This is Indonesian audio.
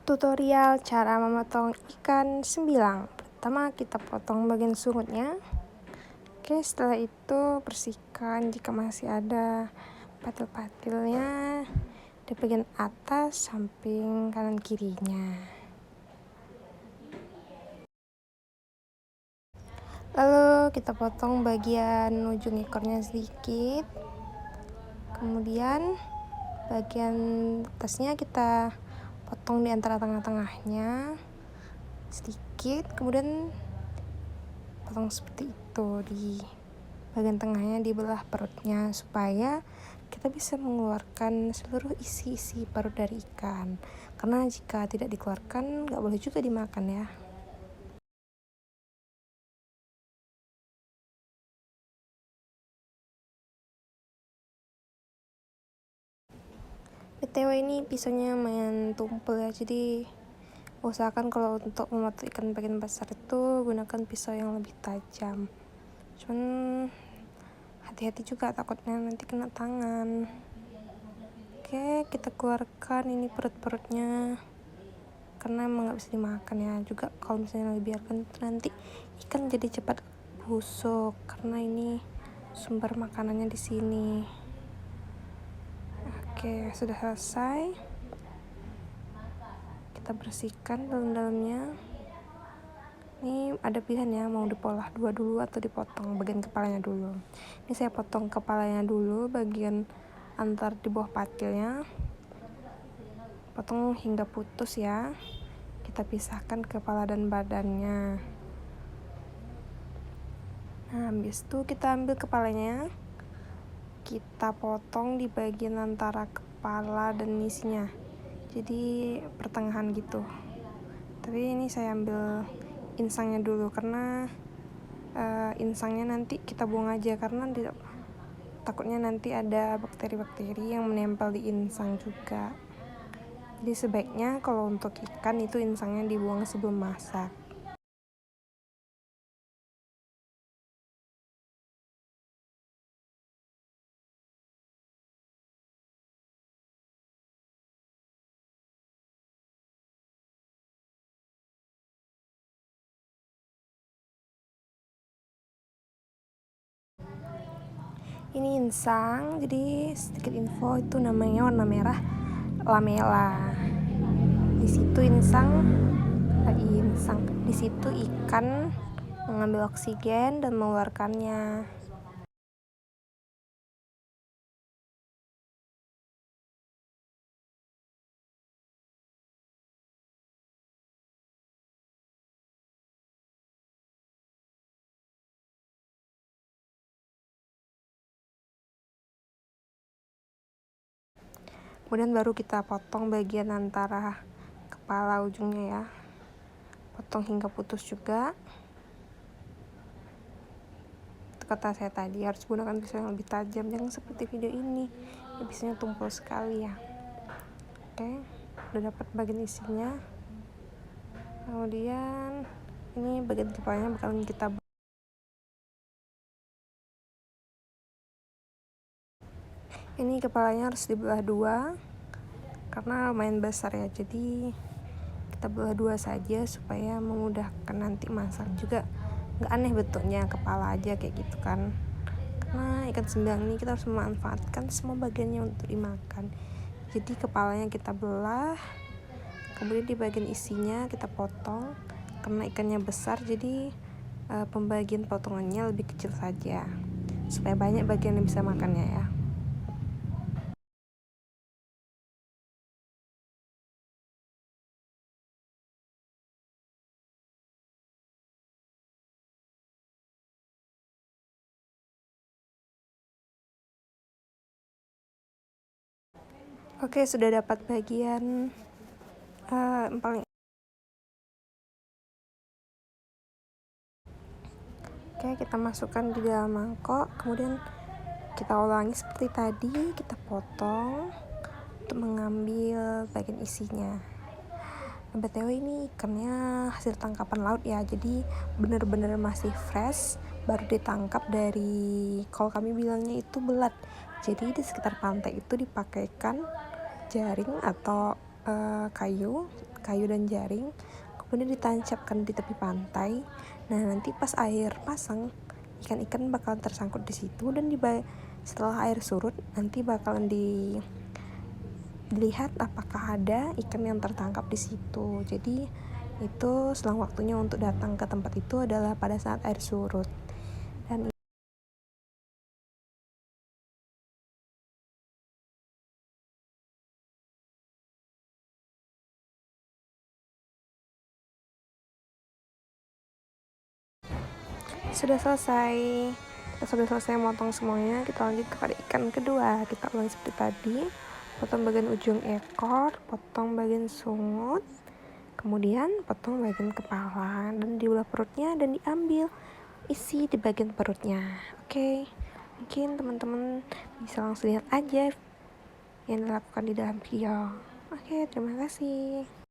Tutorial cara memotong ikan sembilang. Pertama kita potong bagian sungutnya. Oke, setelah itu bersihkan jika masih ada patil-patilnya di bagian atas, samping, kanan kirinya. Lalu kita potong bagian ujung ekornya sedikit. Kemudian bagian atasnya kita potong di antara tengah-tengahnya sedikit, kemudian potong seperti itu di bagian tengahnya, dibelah perutnya supaya kita bisa mengeluarkan seluruh isi-isi perut dari ikan, karena jika tidak dikeluarkan nggak boleh juga dimakan ya. BTW ini pisaunya lumayan tumpul ya, jadi usahakan kalau untuk memotong ikan bagian besar itu gunakan pisau yang lebih tajam. Cuman hati-hati juga, takutnya nanti kena tangan. Oke, kita keluarkan ini perut-perutnya, karena emang nggak bisa dimakan ya. Juga kalau misalnya dibiarkan nanti ikan jadi cepat busuk, karena ini sumber makanannya di sini. Oke, sudah selesai. Kita bersihkan dalam-dalamnya. Ini ada pilihan ya, mau dipolah dua dulu atau dipotong bagian kepalanya dulu. Ini saya potong kepalanya dulu, bagian antar di bawah patilnya. Potong hingga putus ya. Kita pisahkan kepala dan badannya. Nah, habis itu kita ambil kepalanya. Kita potong di bagian antara kepala dan isinya, jadi pertengahan gitu. Tapi ini saya ambil insangnya dulu, karena insangnya nanti kita buang aja, karena takutnya nanti ada bakteri-bakteri yang menempel di insang juga. Jadi sebaiknya kalau untuk ikan itu insangnya dibuang sebelum masak. Ini insang, jadi sedikit info, itu namanya warna merah lamela. Di situ di situ ikan mengambil oksigen dan mengeluarkannya. Kemudian baru kita potong bagian antara kepala ujungnya ya. Potong hingga putus juga. Itu kata saya tadi, harus gunakan pisau yang lebih tajam, jangan seperti video ini. Pisaunya tumpul sekali ya. Oke, udah dapat bagian isinya. Kemudian ini bagian kepalanya bakalan kita ini kepalanya harus dibelah dua karena lumayan besar ya, jadi kita belah dua saja supaya memudahkan nanti masak juga. Nggak aneh bentuknya kepala aja kayak gitu kan, karena ikan sembilang ini kita harus memanfaatkan semua bagiannya untuk dimakan. Jadi kepalanya kita belah, kemudian di bagian isinya kita potong. Karena ikannya besar, jadi pembagian potongannya lebih kecil saja supaya banyak bagian yang bisa makannya ya. Oke, sudah dapat bagian paling. Oke, kita masukkan di dalam mangkok, kemudian kita ulangi seperti tadi, kita potong untuk mengambil bagian isinya. BTW ini ikannya hasil tangkapan laut ya, jadi benar-benar masih fresh, baru ditangkap dari, kalau kami bilangnya itu belat. Jadi di sekitar pantai itu dipakaikan jaring atau kayu kayu dan jaring, kemudian ditancapkan di tepi pantai. Nah, nanti pas air pasang, ikan-ikan bakalan tersangkut di situ, dan setelah air surut nanti bakalan dilihat apakah ada ikan yang tertangkap di situ. Jadi itu selang waktunya untuk datang ke tempat itu adalah pada saat air surut. Dan sudah selesai motong semuanya. Kita lanjut kepada ikan kedua. Kita ulang seperti tadi, potong bagian ujung ekor, potong bagian sungut, kemudian potong bagian kepala dan dibelah perutnya dan diambil isi di bagian perutnya. Oke, mungkin teman-teman bisa langsung lihat aja yang dilakukan di dalam video. Oke, terima kasih.